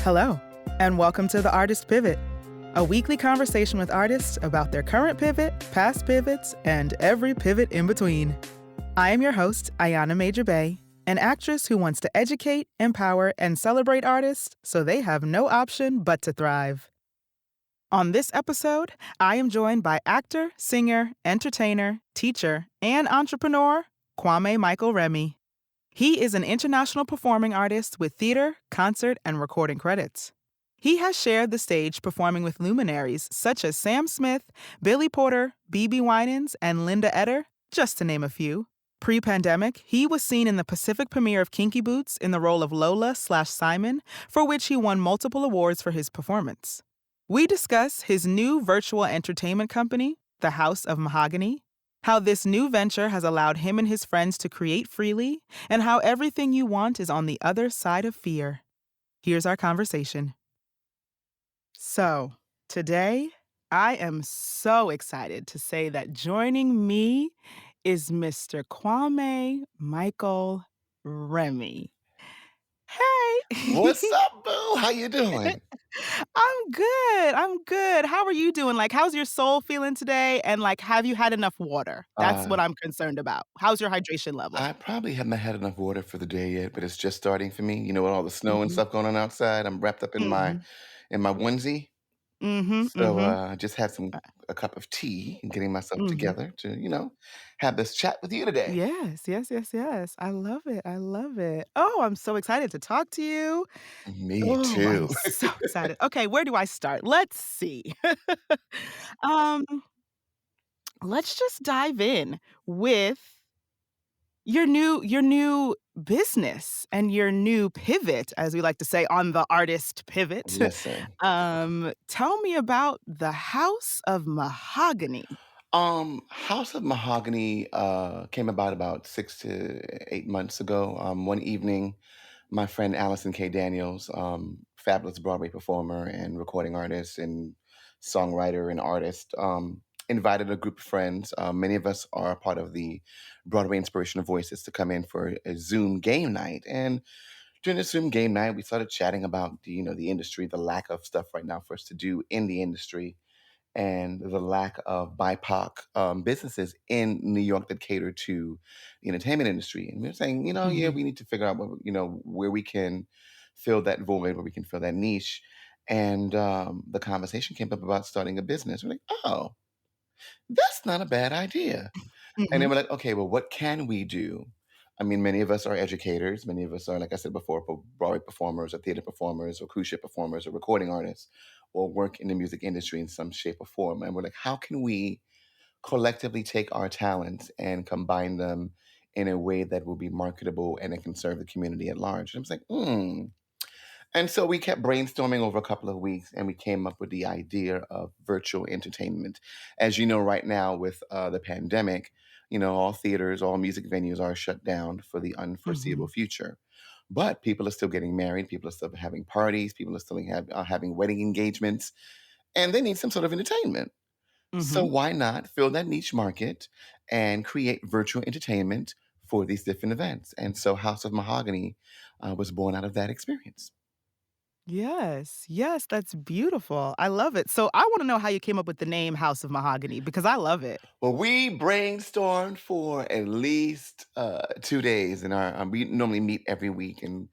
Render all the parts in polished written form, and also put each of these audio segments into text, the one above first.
Hello, and welcome to The Artist Pivot, a weekly conversation with artists about their current pivot, past pivots, and every pivot in between. I am your host, Ayana Major Bay, an actress who wants to educate, empower, and celebrate artists so they have no option but to thrive. On this episode, I am joined by actor, singer, entertainer, teacher, and entrepreneur, Kwame Michael Remy. He is an international performing artist with theater, concert, and recording credits. He has shared the stage performing with luminaries such as Sam Smith, Billy Porter, Bebe Winans, and Linda Eder, just to name a few. Pre-pandemic, he was seen in the Pacific premiere of Kinky Boots in the role of Lola/Simon, for which he won multiple awards for his performance. We discuss his new virtual entertainment company, the House Ov Mahogany, how this new venture has allowed him and his friends to create freely, and how everything you want is on the other side of fear. Here's our conversation. So, today, I am so excited to say that joining me is Mr. Kwame Michael Remy. Hey! What's up, boo? How you doing? I'm good. How are you doing? Like, how's your soul feeling today? And, like, have you had enough water? That's Uh, what I'm concerned about. How's your hydration level? I probably haven't had enough water for the day yet, but it's just starting for me. You know, with all the snow and Mhm. stuff going on outside, I'm wrapped up in my Mhm. onesie. Mhm, So mhm. I just had Uh, a cup of tea and getting myself mhm. together to, have this chat with you today. Yes, yes, yes, yes. I love it, I love it. Oh, I'm so excited to talk to you. Me Oh, I'm too. so excited. Okay, where do I start? Let's see. Um, let's just dive in with your new business and your new pivot, as we like to say on the artist pivot. Listen, Tell me about the House of Mahogany. House of Mahogany came about 6 to 8 months ago. One evening, my friend Allison K. Daniels, fabulous Broadway performer and recording artist and songwriter and artist, invited a group of friends. Many of us are part of the Broadway Inspirational Voices to come in for a Zoom game night. And during the Zoom game night, we started chatting about the industry, the lack of stuff right now for us to do in the industry and the lack of BIPOC businesses in New York that cater to the entertainment industry. And we were saying, yeah, Mhm, we need to figure out where we can fill that void, where we can fill that niche. And the conversation came up about starting a business. We're like, oh, that's not a bad idea. And then mhm, we're like, okay, well, what can we do? I mean, many of us are educators. Many of us are, like I said before, Broadway performers or theater performers or cruise ship performers or recording artists or work in the music industry in some shape or form. And we're like, how can we collectively take our talents and combine them in a way that will be marketable and it can serve the community at large? And I was like, hmm. And so we kept brainstorming over a couple of weeks and we came up with the idea of virtual entertainment. As you know, right now with the pandemic, all theaters, all music venues are shut down for the unforeseeable mhm, future. But people are still getting married, people are still having parties, people are still having wedding engagements, and they need some sort of entertainment. So mhm. why not fill that niche market and create virtual entertainment for these different events? And so House of Mahogany was born out of that experience. Yes, yes, that's beautiful. I love it. So I wanna know how you came up with the name House of Mahogany because I love it. Well, we brainstormed for at least 2 days, and we normally meet every week and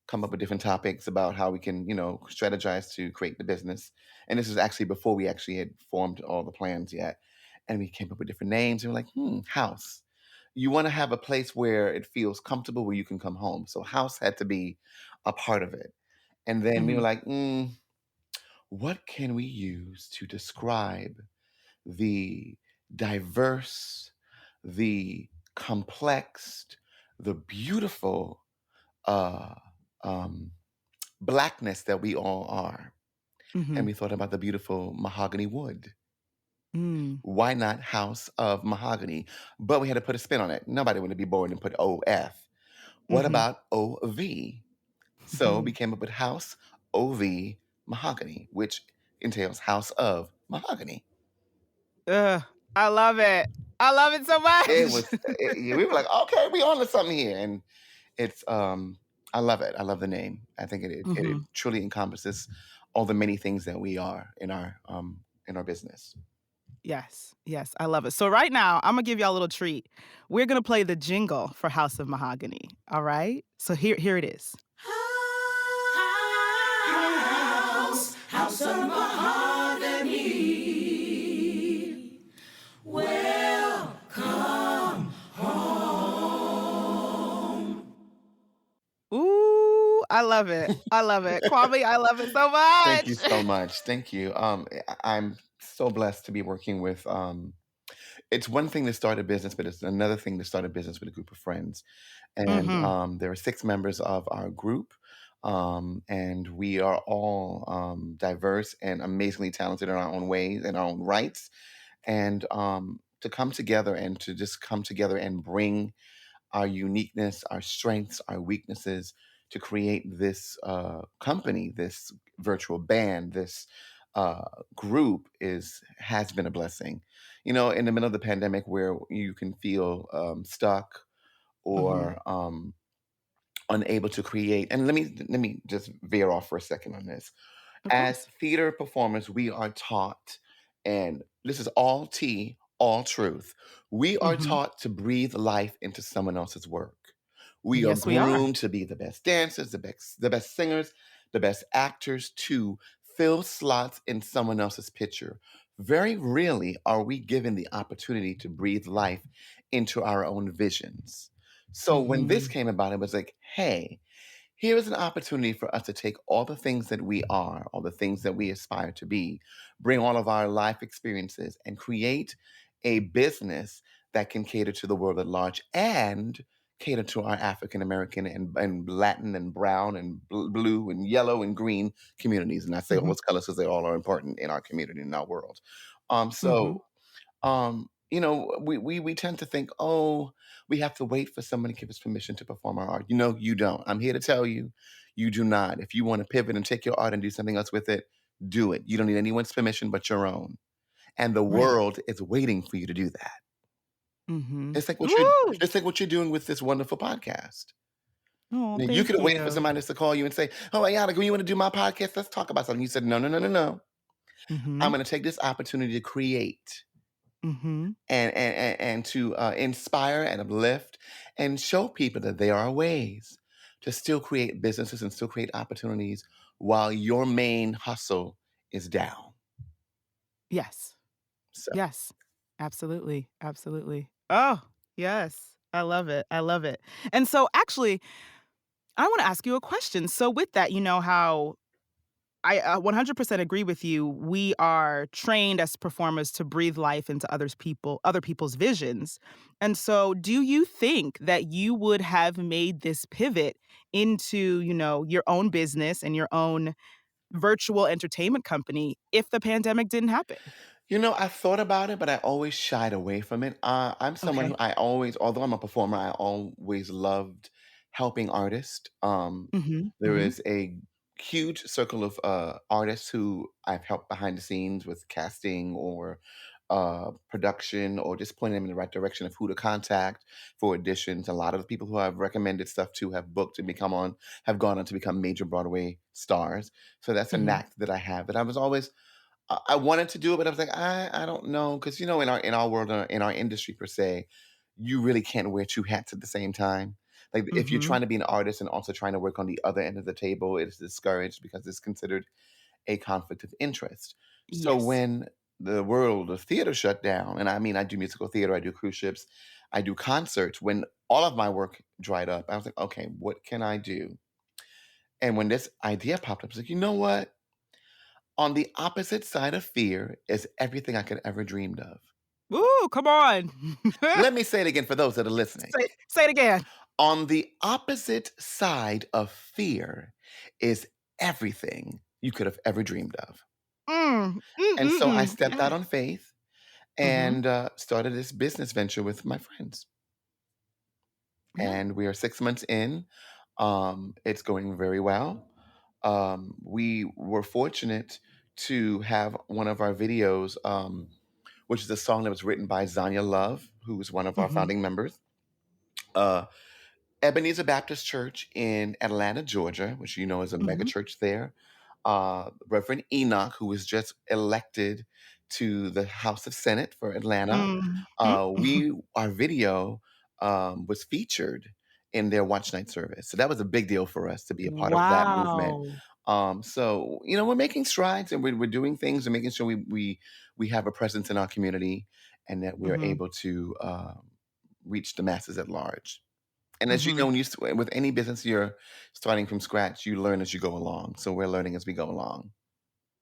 come up with different topics about how we can, strategize to create the business. And this was actually before we actually had formed all the plans yet. And we came up with different names, and we're like, house. You want to have a place where it feels comfortable, where you can come home. So house had to be a part of it. And then we were Mhm, like, what can we use to describe the diverse, the complex, the beautiful uh, um, blackness that we all are? And mhm, we thought about the beautiful mahogany wood. mm, Why not House of Mahogany? But we had to put a spin on it. Nobody wanted to be bored and put OF. What mhm, about OV? So we mhm. came up with House OV Mahogany, which entails House of Mahogany. Ugh, I love it. I love it so It was, much. we were like, okay, we on to something here. And it's I love it. I love the name. I think it Hmm. truly encompasses all the many things that we are in our business. Yes, yes, I love it. So right now, I'm gonna give y'all a little treat. We're gonna play the jingle for House of Mahogany. All right. So here it is. House of Mahogany. Welcome home. Ooh, I love it. I love it. Kwame, I love it so Thank you much. so much. Thank you. I'm so blessed to be working with. It's one thing to start a business, but it's another thing to start a business with a group of friends. And Mhm. there are 6 members of our group, and we are all diverse and amazingly talented in our own ways, in our own rights. And to come together and to just come together and bring our uniqueness, our strengths, our weaknesses to create this company, this virtual band, this group has been a blessing. You know, in the middle of the pandemic, where you can feel stuck Mhm. or unable to create. And let me just veer off for a second on this. Of As course. theater performers, we are taught, and this is all tea, all truth. We are Mhm. taught to breathe life into someone else's work. We are Yes, we are. groomed to be the best dancers, the best singers, the best actors, to fill slots in someone else's picture. Very rarely are we given the opportunity to breathe life into our own visions. So when this Mhm. came about, it was like, hey, here is an opportunity for us to take all the things that we are, all the things that we aspire to be, bring all of our life experiences, and create a business that can cater to the world at large and cater to our African American and Latin and brown and blue and yellow and green communities. And I say all Mhm. those colors because they all are important in our community, in our world. Mhm. We tend to think, oh, we have to wait for someone to give us permission to perform our art. You know, you don't. I'm here to tell you, you do not. If you want to pivot and take your art and do something else with it, do it. You don't need anyone's permission but your own. And the Right. world is waiting for you to do that. Mhm. It's like what you're Woo! it's like what you're doing with this wonderful podcast. Oh, Now, you could thank have waited for you. somebody to call you and say, oh, Ayana, you want to do my podcast? Let's talk about something. You said, no, no, no, no, no. I'm Mhm. going to take this opportunity to create Mhm. and to inspire and uplift and show people that there are ways to still create businesses and still create opportunities while your main hustle is down. Yes. So, Yes. Absolutely. Absolutely. Oh, yes. I love it. I love it. And so actually, I wanna ask you a question. So with that, you know how I 100% agree with you. We are trained as performers to breathe life into other people's visions. And so do you think that you would have made this pivot into, your own business and your own virtual entertainment company if the pandemic didn't happen? I thought about it, but I always shied away from it. I'm someone who Okay. although I'm a performer, I always loved helping artists. Mhm. There Mhm. is a huge circle of artists who I've helped behind the scenes with casting or production or just pointing them in the right direction of who to contact for auditions. A lot of the people who I've recommended stuff to have booked and have gone on to become major Broadway stars. So that's a Mhm. knack that I have that I was always I wanted to do it, but I was like, I don't know, because in our world, in our industry per se, you really can't wear 2 hats at the same time. Like if you're Mhm. trying to be an artist and also trying to work on the other end of the table, it is discouraged because it's considered a conflict of interest. So Yes. when the world of theater shut down, and I mean, I do musical theater, I do cruise ships, I do concerts. When all of my work dried up, I was like, okay, what can I do? And when this idea popped up, I was like, you know what? On the opposite side of fear is everything I could ever dreamed of. Ooh, come on. Let me say it again for those that are listening. Say it again. On the opposite side of fear is everything you could have ever dreamed of. Mm. Mm, And mm, so I mm. stepped out Yes. on faith Mhm. and started this business venture with my friends. Yeah. And we are 6 months in. It's going very well. We were fortunate to have one of our videos, which is a song that was written by Zanya Love, who is one of our Mhm. founding members. Uh, Ebenezer Baptist Church in Atlanta, Georgia, which you know is a mega Mhm. church there. Reverend Enoch, who was just elected to the House of Senate for Atlanta. Mhm. Our video was featured in their watch night service. So that was a big deal for us to be a part of that movement. Wow. So you know, we're making strides and we're doing things and making sure we have a presence in our community and that we're Mhm. able to reach the masses at large. And as you know, Mhm. with any business you're starting from scratch, you learn as you go along. So we're learning as we go along.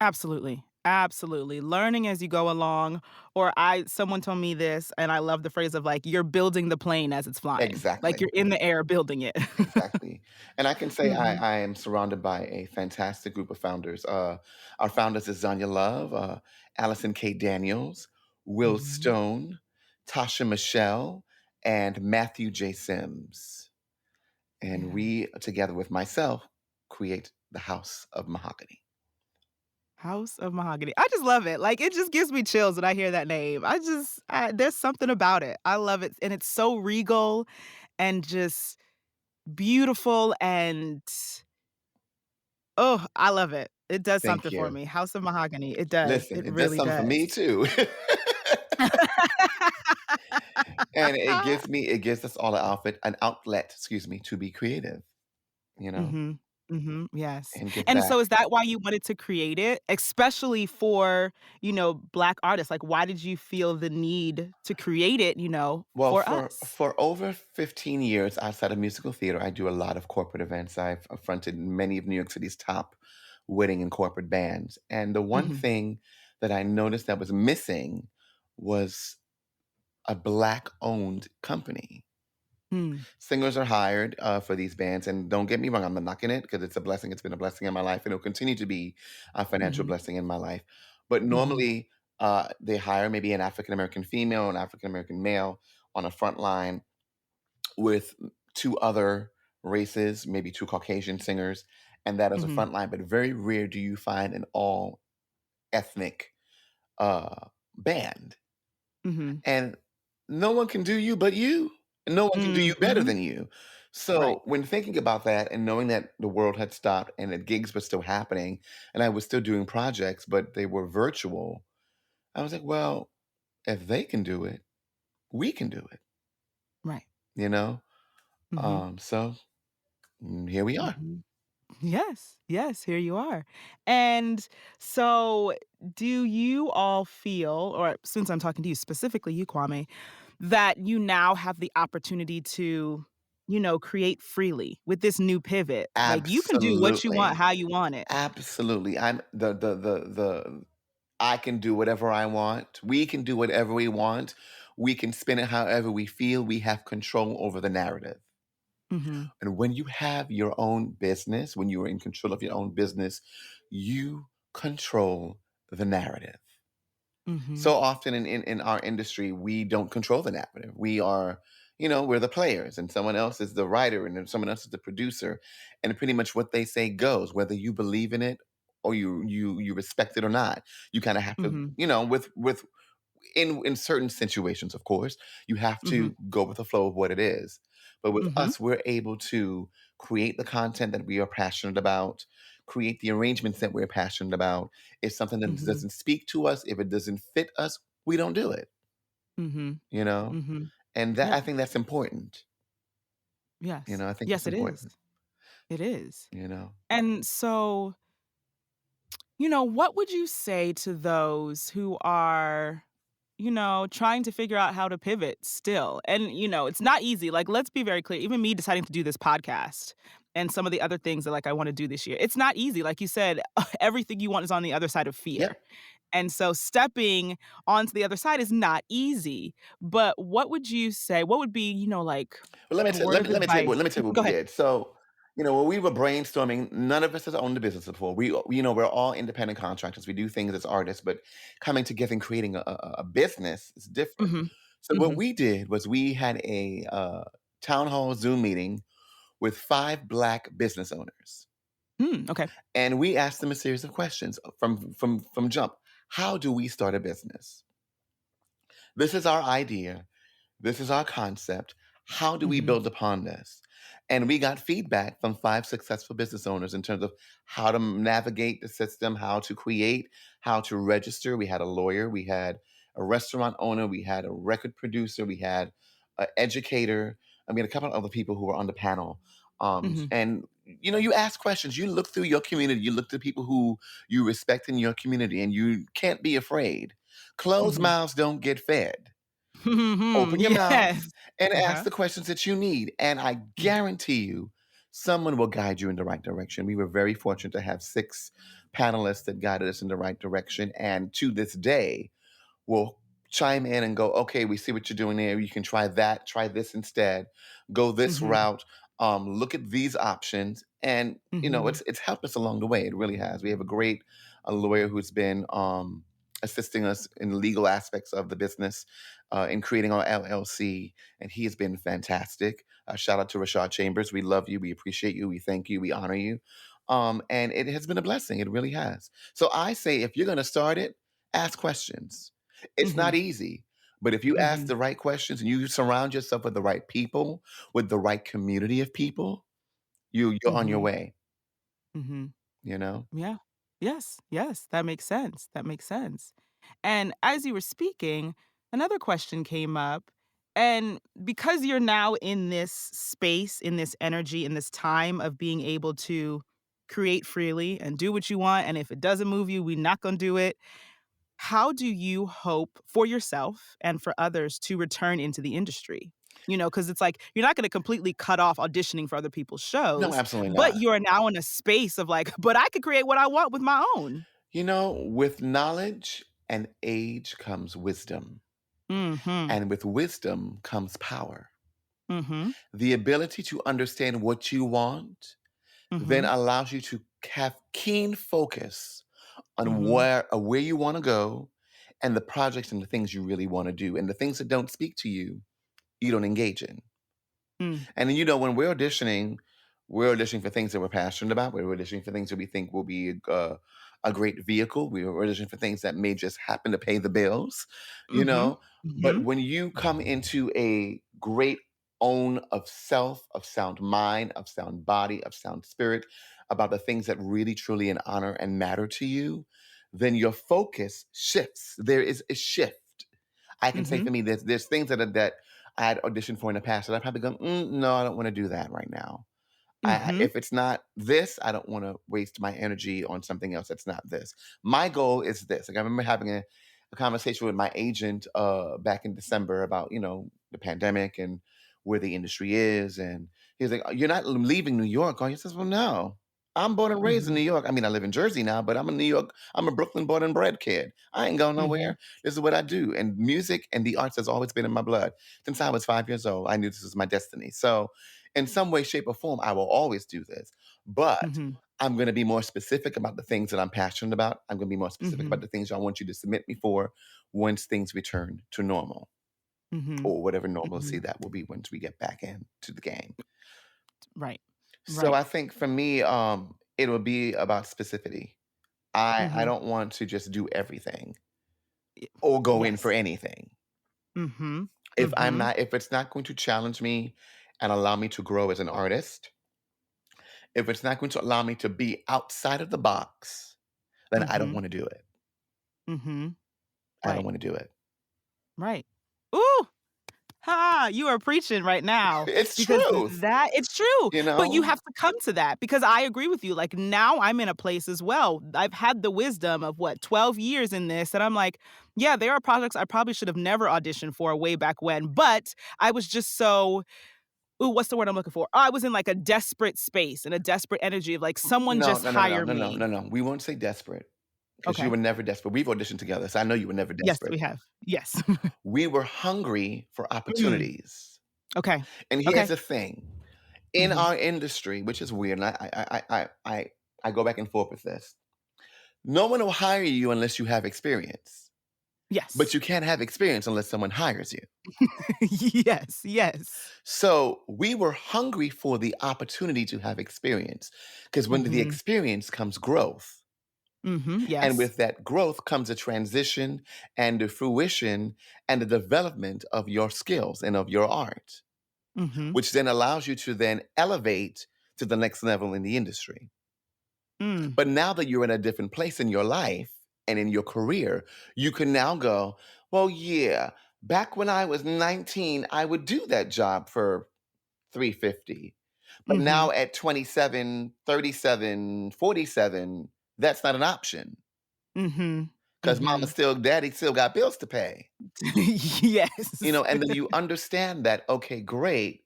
Absolutely. Absolutely. Learning as you go along, or I someone told me this, and I love the phrase of, like, "You're building the plane as it's flying." Like, Exactly. you're in the air building it. Exactly. And I can say Mhm. I am surrounded by a fantastic group of founders. Our founders is Zanya Love, Allison K. Daniels, Will Mhm. Stone, Tasha Michelle, and Matthew J. Sims. And Yeah. we, together with myself, create the House of Mahogany. House of Mahogany. I just love it. Like, it just gives me chills when I hear that name. There's something about it. I love it, and it's so regal and just beautiful and oh, I love it. It does Thank something for you. me. House of Mahogany. It does. Listen, It it does really something for me does. too. And it gives us all an outlet, excuse me, to be creative, you know, Mhm. Mhm. Yes. and give And back. so is that why you wanted to create it? Especially for, Black artists? Like, why did you feel the need to create it, Well, for us? for over 15 years outside of musical theater, I do a lot of corporate events. I've fronted many of New York City's top wedding and corporate bands. And the one Mhm. thing that I noticed that was missing was a Black owned company. Mm. Singers are hired for these bands, and don't get me wrong, I'm not knocking it because it's a blessing. It's been a blessing in my life, and it'll continue to be a financial Mhm. blessing in my life. But Mhm. normally, they hire maybe an African American female, an African American male on a front line with two other races, maybe two Caucasian singers, and that is a Mhm. front line. But very rare do you find an all ethnic band. Mhm. And no one can do you but you. And no one can do you better Mhm. than you. Right. So when thinking about that and knowing that the world had stopped and that gigs were still happening and I was still doing projects, but they were virtual, I was like, well, if they can do it, we can do it, Right. you know? Mhm. So here we are. Mhm. Yes, yes, here you are. And so, do you all feel, or since I'm talking to you specifically, you, Kwame, that you now have the opportunity to, create freely with this new pivot? Like, you can do what you want, Absolutely. how you want it. Absolutely. I'm the I can do whatever I want. We can do whatever we want. We can spin it however we feel. We have control over the narrative. Mhm, And when you have your own business, when you are in control of your own business, you control the narrative. mhm, So often in our industry, we don't control the narrative. We are, you know, we're the players and someone else is the writer and then someone else is the producer. And pretty much what they say goes, whether you believe in it or you respect it or not. You kind of have to, mhm, you know, with in certain situations, of course, you have mhm, to go with the flow of what it is. But with mhm, us, we're able to create the content that we are passionate about, create the arrangements that we're passionate about. If something that mhm, doesn't speak to us, if it doesn't fit us, we don't do it, mhm, you know? mhm. And that I Yes, think that's important. You yes. know, I think Yes, that's it is. important, It is. you know. And so, what would you say to those who are, trying to figure out how to pivot still? And, it's not easy. Like, let's be very clear. Even me deciding to do this podcast and some of the other things that like I want to do this year. It's not easy. Like you said, everything you want is on the other side of fear. Yep. And so stepping onto the other side is not easy. But what would you say? What would be, like But a word of let advice? me tell you what Go we ahead. did. So, you know, when we were brainstorming, none of us has owned a business before. You know, we're all independent contractors. We do things as artists, but coming together and creating a business is different. Mhm. So what Mhm. we did was we had a town hall Zoom meeting with 5 Black business owners, Okay. and we asked them a series of questions from jump. How do we start a business? This is our idea. This is our concept. How do we Mhm. build upon this? And we got feedback from 5 successful business owners in terms of how to navigate the system, how to create, how to register. We had a lawyer, we had a restaurant owner, we had a record producer, we had an educator. I mean, a couple of other people who were on the panel. Mhm. And you ask questions. You look through your community. You look to people who you respect in your community, and you can't be afraid. Closed Mhm. mouths don't get fed. Mhm. Open your mouth Yes. and ask Uh-huh. the questions that you need. And I Mhm. guarantee you, someone will guide you in the right direction. We were very fortunate to have 6 panelists that guided us in the right direction. And to this day, will chime in and go, okay, we see what you're doing there. You can try that, try this instead, go this Mhm. route, look at these options. And Mhm. it's helped us along the way. It really has. We have a great lawyer who's been assisting us in the legal aspects of the business, in creating our LLC, and he has been fantastic. Shout out to Rashad Chambers. We love you. We appreciate you. We thank you. We honor you. And it has been a blessing. It really has. So I say, if you're going to start it, ask questions. It's not Mhm. easy, but if you ask Mhm. the right questions and you surround yourself with the right people, with the right community of people, you're on your Mhm. way, Mhm. you know? Yeah. Yes, yes, that makes sense, that makes sense. And as you were speaking, another question came up, and because you're now in this space, in this energy, in this time of being able to create freely and do what you want, and if it doesn't move you, we not gonna do it. How do you hope for yourself and for others to return into the industry? Because it's like, you're not gonna completely cut off auditioning for other people's No, shows, absolutely but not. you are now in a space of like, "But I could create what I want with my own." With knowledge and age comes wisdom, Mhm. and with wisdom comes power. Mhm. The ability to understand what you want then Mhm. allows you to have keen focus on Mhm. where you want to go and the projects and the things you really want to do. And the things that don't speak to you, you don't engage in. Mm. And then, when we're auditioning for things that we're passionate about. We're auditioning for things that we think will be a great vehicle. We're auditioning for things that may just happen to pay the bills, you Mhm. know. But Mhm. when you come into a great own of self, of sound mind, of sound body, of sound spirit, about the things that really, truly, and honor and matter to you, then your focus shifts. There is a shift. I can say Mhm. for me, there's things that I had auditioned for in the past that I probably go, no, I don't want to do that right now. Mhm. If it's not this, I don't want to waste my energy on something else that's not this. My goal is this. Like I remember having a conversation with my agent back in December about the pandemic and where the industry is, and he was like, "You're not leaving New York, are you?" I says, "Well, no." I'm born and raised in Mhm. New York. I mean, I live in Jersey now, but I'm a New York, I'm a Brooklyn born and bred kid. I ain't going Mhm. nowhere. This is what I do. And music and the arts has always been in my blood. Since I was 5 years old, I knew this was my destiny. So in some way, shape, or form, I will always do this. But Mhm. I'm going to be more specific about the things that I'm passionate about. I'm going to be more specific about Mhm. the things I want you to submit me for once things return to normal, Mhm. or whatever normalcy Mhm. that will be once we get back into the game. Right. So Right. I think for me, it will be about specificity. I Mhm. don't want to just do everything Y or go in for Yes. anything. Mhm. If Mhm. if it's not going to challenge me and allow me to grow as an artist, if it's not going to allow me to be outside of the box, then I don't Mhm. want to do it. Mhm. I don't Right. want to do it. Right. Ooh! Ha! You are preaching right now It's because truth, that it's true, you but you know? have to come to that because I agree with you, like, now I'm in a place as well. I've had the wisdom of, 12 years in this, and I'm like, yeah, there are projects I probably should have never auditioned for way back when, but I was just so ooh, what's the word I'm looking for? I was in, like, a desperate space and a desperate energy of, like, someone No, just no, no, no, hire no, no, me. no, no. We won't say desperate because you Okay. were never desperate. We've auditioned together, so I know you were never Yes, desperate. we have. Yes. We were hungry for Mm. opportunities. Okay. And here's Okay. the thing. In Mhm. our industry, which is weird, and I go back and forth with this. No one will hire you unless you have experience, but Yes. you can't have experience unless someone hires you. Yes, yes. So we were hungry for the opportunity to have experience because when the Mhm. experience comes growth. Mhm, And yes. with that growth comes a transition and the fruition and the development of your skills and of your art. Mhm. which then allows you to then elevate to the next level in the industry. Mm. But now that you're in a different place in your life and in your career, you can now go, well, yeah, back when I was 19, I would do that job for 350. But Mhm. now at 27, 37, 47, that's not an option Mhm. because mama Mhm. still, daddy still got bills to pay. Yes. And then you understand that, okay, great.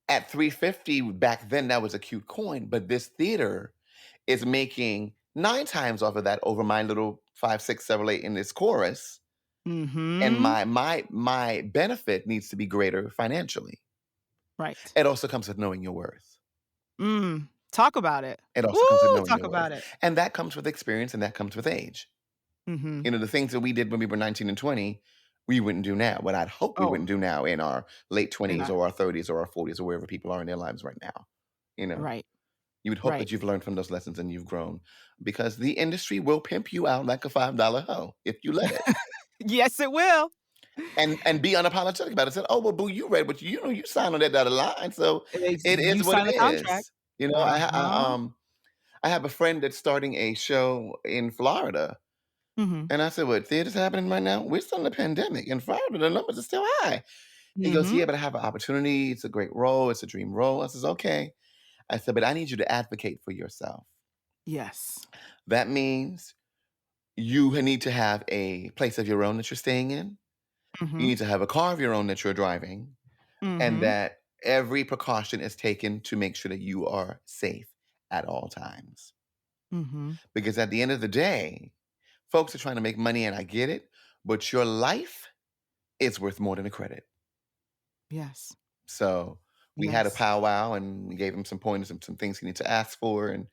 At 350 back then, that was a cute coin, but this theater is making 9 times off of that over my little 5, 6, 7, 8 in this chorus, and Mhm. my benefit needs to be greater financially. Right. It also comes with knowing your worth. Mm. Talk about it. It also comes with Ooh, knowing talk your worth, about it. and that comes with experience, and that comes with age. Mhm. The things that we did when we were 19 and 20, we wouldn't do now. What I'd hope we Oh, wouldn't do now in our late and 20s I or our 30s or our 40s or wherever people are in their lives right now, you know? right, You would hope right. that you've learned from those lessons and you've grown because the industry will pimp you out like a $5 hoe if you let it. Yes, it will. And be unapologetic about it. Say, "Oh, well, boo, you read what you signed on that dotted line, so Ex it is You what it signed the contract. is." Uh-huh. I have a friend that's starting a show in Florida, Mhm. and I said, "What, theater's happening right now? We're still in the pandemic. In Florida, the numbers are still high." He goes, Mhm. "Yeah, but I have an opportunity. It's a great role. It's a dream role." I says, "Okay." I said, "But I need you to advocate for yourself. Yes. That means you need to have a place of your own that you're staying in. You Mhm. need to have a car of your own that you're driving, and Mhm. that every precaution is taken to make sure that you are safe at all times. Mhm. Because at the end of the day, folks are trying to make money, and I get it, but your life is worth more than a credit." Yes. So we had a Yes. powwow, and we gave him some pointers and some things he needs to ask for. And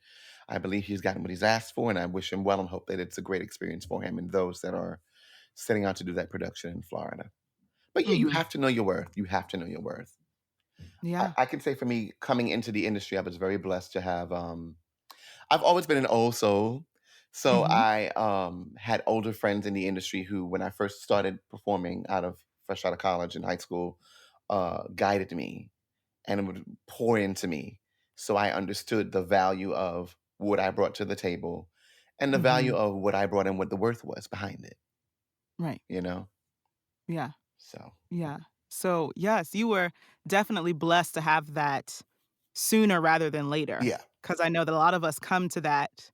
I believe he's gotten what he's asked for. And I wish him well and hope that it's a great experience for him and those that are setting out to do that production in Florida. But yeah, you Mhm. have to know your worth. You have to know your worth. Yeah. I can say for me, coming into the industry, I was very blessed to have. I've always been an old soul, so Mhm. I had older friends in the industry who, when I first started performing fresh out of college and high school, guided me and would pour into me, so I understood the value of what I brought to the table, and the value Mhm. of what I brought and what the worth was behind it. Right. You know, Yeah. so Yeah. So, yes, you were definitely blessed to have that sooner rather than later, yeah. because I know that a lot of us come to that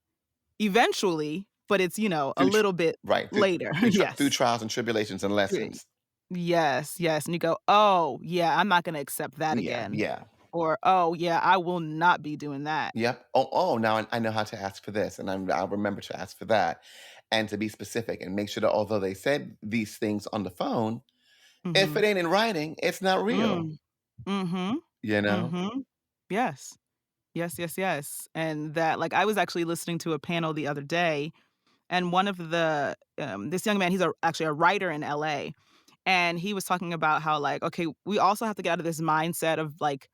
eventually, but it's, a Through tr little bit right, later. through Yes. trials and tribulations and Right. lessons. Yes, yes, and you go, "Oh, yeah, I'm not gonna accept that Yeah, again," yeah, or, "Oh, yeah, I will not be doing that." yep. Oh, now I know how to ask for this, and I'll remember to ask for that, and to be specific and make sure that although they said these things on the phone, if it Mhm. ain't in writing, it's not real, Mm. Mhm. you know? Mhm. Yes. Yes, yes, yes, and that like, I was actually listening to a panel the other day, and one of this young man, he's actually a writer in LA, and he was talking about how, like, okay, we also have to get out of this mindset of, like,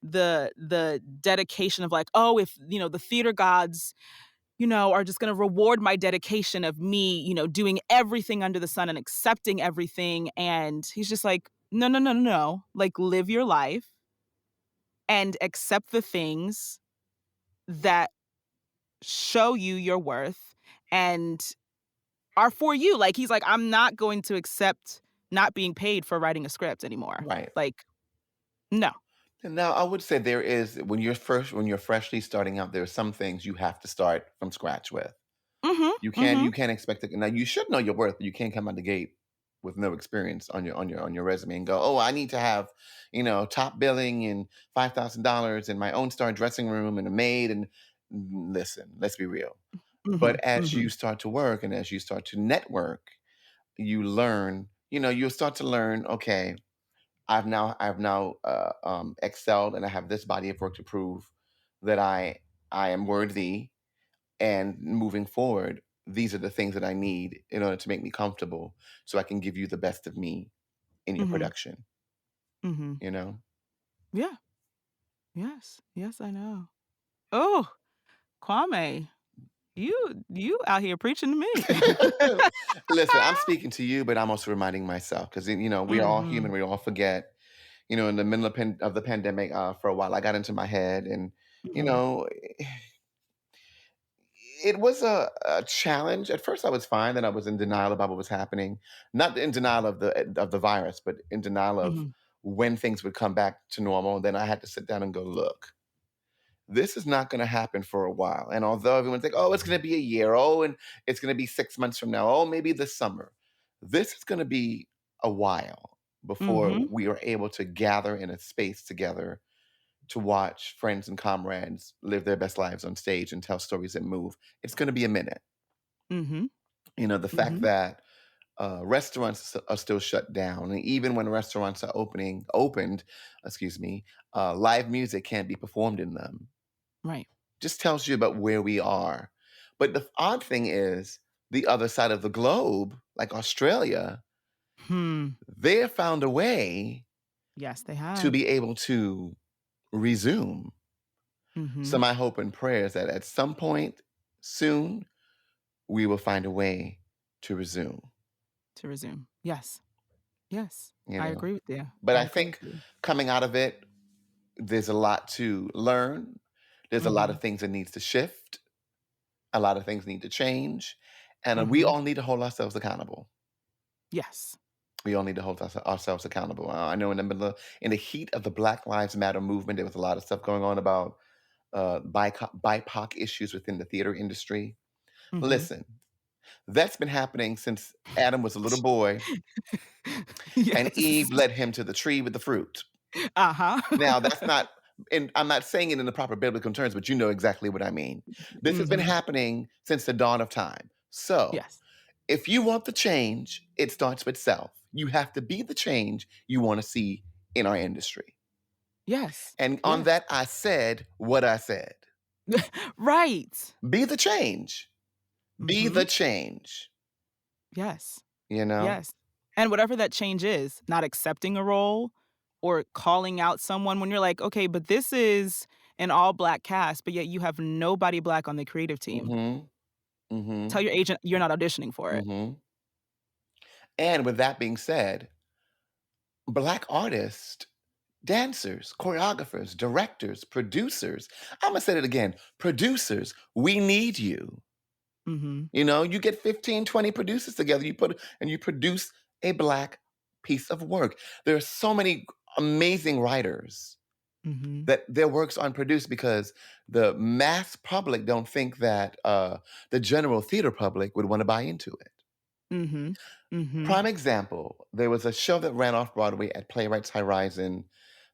the dedication of, like, "Oh, if, the theater gods, are just gonna reward my dedication of me, doing everything under the sun and accepting everything," and he's just like, "No, no, no, no, no, like, live your life and accept the things that show you your worth and are for you." Like, he's like, "I'm not going to accept not being paid for writing a script anymore." Right. Like, no. And now I would say there is when you're freshly starting out, there are some things you have to start from scratch with. Mhm, mhm, You can't expect to now you should know your worth, but you can't come out the gate with no experience on your resume and go, "Oh, I need to have, top billing and $5,000 in my own star dressing room and a maid." And listen, let's be real. But mhm, as you mhm, start to work and as you start to network, you learn, you'll start to learn, okay, I've now excelled, and I have this body of work to prove that I am worthy. And moving forward, these are the things that I need in order to make me comfortable, so I can give you the best of me in your mhm, production. mhm. You know. Yeah. Yes. Yes, I know. Oh, Kwame, you out here preaching to me. Listen, I'm speaking to you, but I'm also reminding myself because we are all human. Mhm. We all forget. in the middle of the pandemic, for a while. I got into my head, and you Mhm. know, it was a challenge. At first, I was fine. Then I was in denial about what was happening. Not in denial of the virus, but in denial of Mhm. when things would come back to normal. And then I had to sit down and go, look, this is not going to happen for a while. And although everyone's like, oh, it's going to be a year, oh, and it's going to be 6 months from now, oh, maybe this summer, this is going to be a while before Mhm. we are able to gather in a space together to watch friends and comrades live their best lives on stage and tell stories that move. It's going to be a minute. Mhm. The fact Mhm. that restaurants are still shut down, and even when restaurants are opened, excuse me, live music can't be performed in them. Right. Just tells you about where we are. But the odd thing is, the other side of the globe, like Australia, Hmm. they have found a way Yes, they to have. be able to resume. So Mhm. my hope and prayer is that at some point soon, we will find a way to resume, To resume. Yes. Yes. you I know. agree with you. But I I agree with think you. coming out of it, there's a lot to learn. There's a lot Mhm. of things that needs to shift. A lot of things need to change. And we Mhm. all need to hold ourselves accountable. Yes. We all need to hold ourselves accountable. I know in the heat of the Black Lives Matter movement, there was a lot of stuff going on about BIPOC issues within the theater industry. Mhm. Listen, that's been happening since Adam was a little boy and Yes. Eve led him to the tree with the fruit. Uh-huh. Now, that's not, and I'm not saying it in the proper biblical terms, but you know exactly what I mean. This has been Mhm. happening since the dawn of time. So, Yes. if you want the change, it starts with self. You have to be the change you want to see in our industry. Yes. And on Yes. that, I said what I said. Right. Be the change. Be the Mhm. change, Yes. you know? Yes. And whatever that change is, not accepting a role or calling out someone when you're like, "Okay, but this is an all black cast, but yet you have nobody black on the creative team." Mhm. Tell Mhm. your agent you're not auditioning for it. Mhm. And with that being said, Black artists, dancers, choreographers, directors, producers. I'm gonna say it again. Producers, we need you. Mhm. You get 15, 20 producers together, you produce a Black piece of work. There are so many amazing writers Mhm. that their works aren't produced because the mass public don't think that the general theater public would want to buy into it. Mhm. Mhm. Prime example, there was a show that ran off Broadway at Playwrights Horizon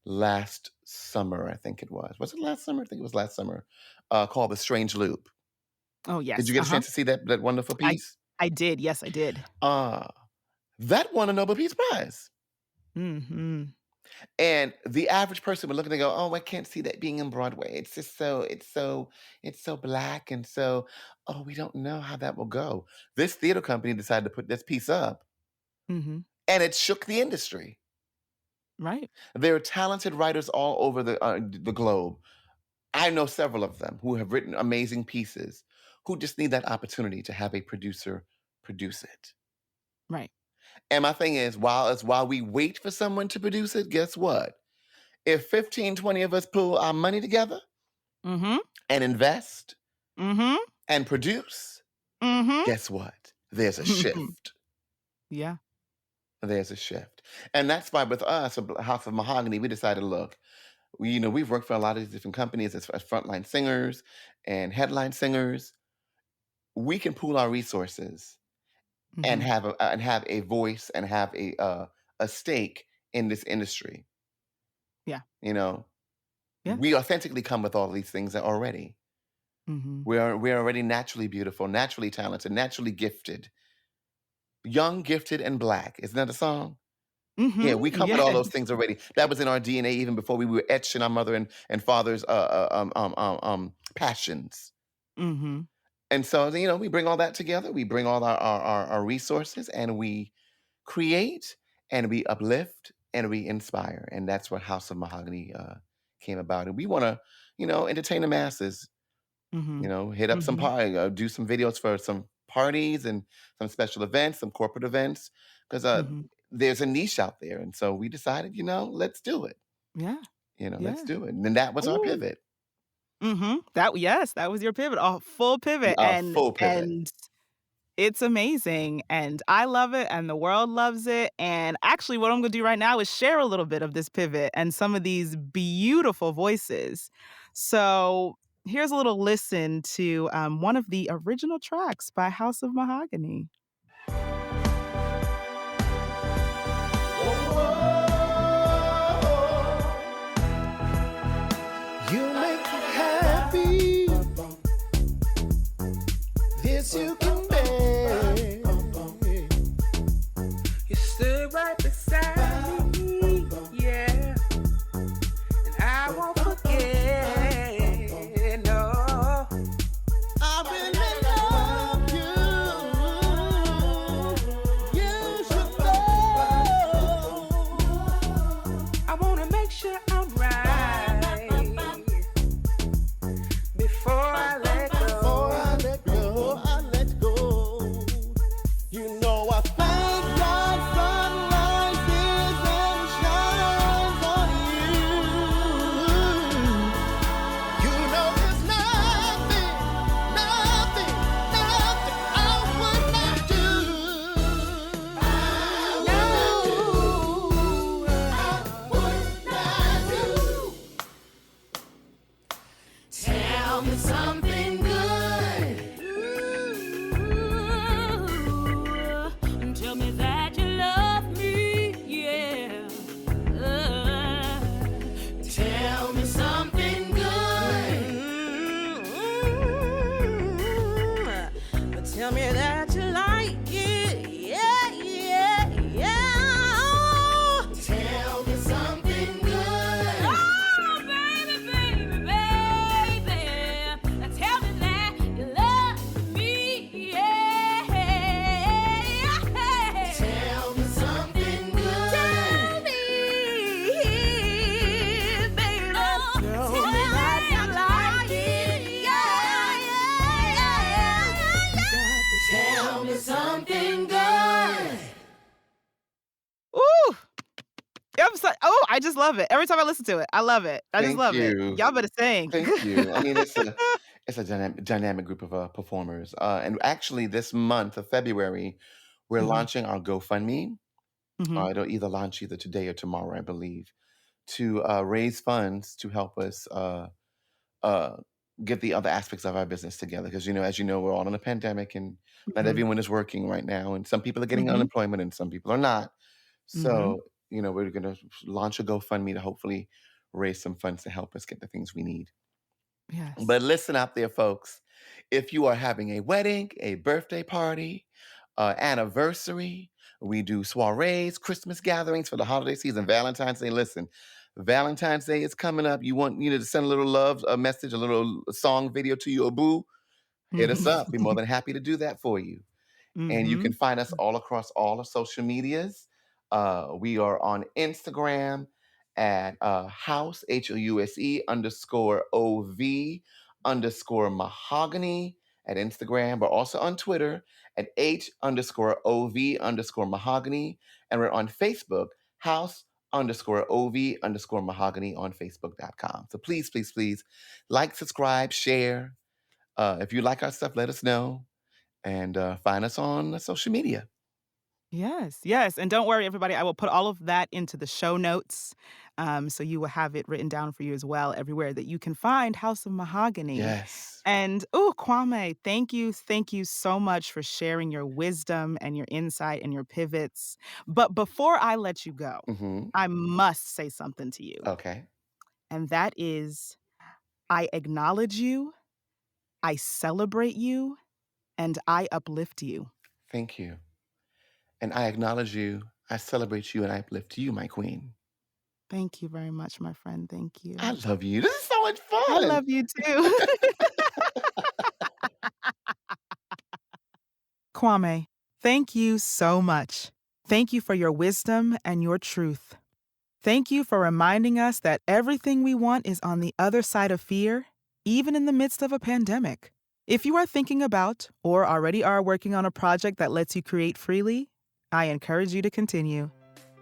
last summer, I think it was. Was it last summer? I think it was last summer, called The Strange Loop. Oh, Did you yes. get a Uh-huh. chance to see that wonderful I piece? I did. Yes, I did. Uh, that won a Nobel Peace Prize. Mhm. And the average person would look and go, "Oh, I can't see that being in Broadway. It's just it's so Black and so, oh, we don't know how that will go." This theater company decided to put this piece up, Mhm. and it shook the industry. Right. There are talented writers all over the globe. I know several of them who have written amazing pieces who just need that opportunity to have a producer produce it. Right. And my thing is, while we wait for someone to produce it, guess what? If 15, 20 of us pull our money together Mhm. and invest Mhm. and produce, Mhm. guess what? There's a shift. Yeah. There's a shift. And that's why with us, House of Mahogany, we decided, look, we've worked for a lot of these different companies as frontline singers and headline singers. We can pool our resources and Mhm. have a voice and have a stake in this industry. Yeah. You know, we Yes. authentically come with all these things already. Mhm. We're already naturally beautiful, naturally talented, naturally gifted, young, gifted, and Black. Isn't that a song? Mhm. Yeah, we come with all those Yes. things already. That was in our DNA even before we were etched in our mother and father's passions. Mhm. And so, we bring all that together. We bring all our resources and we create and we uplift and we inspire. And that's what House of Mahogany came about. And we want to, entertain the masses. Mhm. Hit up some Mhm. party, do some videos for some parties and some special events, some corporate events, because Mhm. there's a niche out there. And so we decided, let's do it. Yeah. Let's Yeah. do it. And then that was our Ooh. pivot. That was your pivot, a full pivot, A and full pivot. it's amazing, and I love it, and the world loves it, and actually what I'm gonna do right now is share a little bit of this pivot and some of these beautiful voices. So, here's a little listen to, one of the original tracks by House of Mahogany. You make me happy. This you can bear. You stood right beside me, yeah. And I won't forget, no. I really love you. You should know. I wanna make sure I'm right before I let go. I let go. You know I thank God sun rises and shines on you. You know there's nothing I would not do. No, I would not do. Tell me something good. Tell me that you love me, yeah. Tell me something good. Tell me that you like it, yeah, yeah, yeah. Tell me something good. Oh, baby, baby, baby. Tell me that you love me, yeah. Tell me something good. Tell me, baby. Tell Tell me me that that you like it, yeah. Tell me something good. Ooh! I just love it. Every time I listen to it, I love it. I just Thank love it. you. Y'all better sing. Thank you. I mean, it's a dynamic group of performers. And actually, this month of February, we're Mhm. launching our GoFundMe. Mhm. It'll either launch either today or tomorrow, I believe, to raise funds to help us uh, get the other aspects of our business together. Because, as you know, we're all in a pandemic and not Mhm. everyone is working right now. And some people are getting Mhm. unemployment and some people are not. Mhm. So, we're going to launch a GoFundMe to hopefully raise some funds to help us get the things we need. Yes. But listen out there, folks. If you are having a wedding, a birthday party, anniversary, we do soirees, Christmas gatherings for the holiday season, Valentine's Day. Listen, Valentine's Day is coming up. You want to send a little love, a message, a little song video to your boo? Hit us up. Be more than happy to do that for you. And you can Mhm. find us all across all the social medias. We are on Instagram at house, HOUSE _OV_mahogany at Instagram. We're also on Twitter at H_OV_mahogany. And we're on Facebook, house_OV_mahogany on Facebook.com. So please, please, please like, subscribe, share. If you like our stuff, let us know. And find us on social media. Yes, yes, and don't worry, everybody, I will put all of that into the show notes, so you will have it written down for you as well everywhere that you can find House of Mahogany. Yes. And, Kwame, thank you so much for sharing your wisdom and your insight and your pivots. But before I let you go, Hmm. I must say something to you, Okay. and that is, I acknowledge you, I celebrate you, and I uplift you. Thank you. And I acknowledge you. I celebrate you and I uplift you, my queen. Thank you very much, my friend, thank I you. love you. This is so much I fun. love you too. Kwame, thank you so much. Thank you for your wisdom and your truth. Thank you for reminding us that everything we want is on the other side of fear, even in the midst of a pandemic. If you are thinking about or already are working on a project that lets you create freely, I encourage you to continue.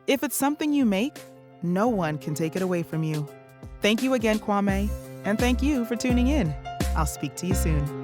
If it's something you make, no one can take it away from you. Thank you again, Kwame, and thank you for tuning in. I'll speak to you soon.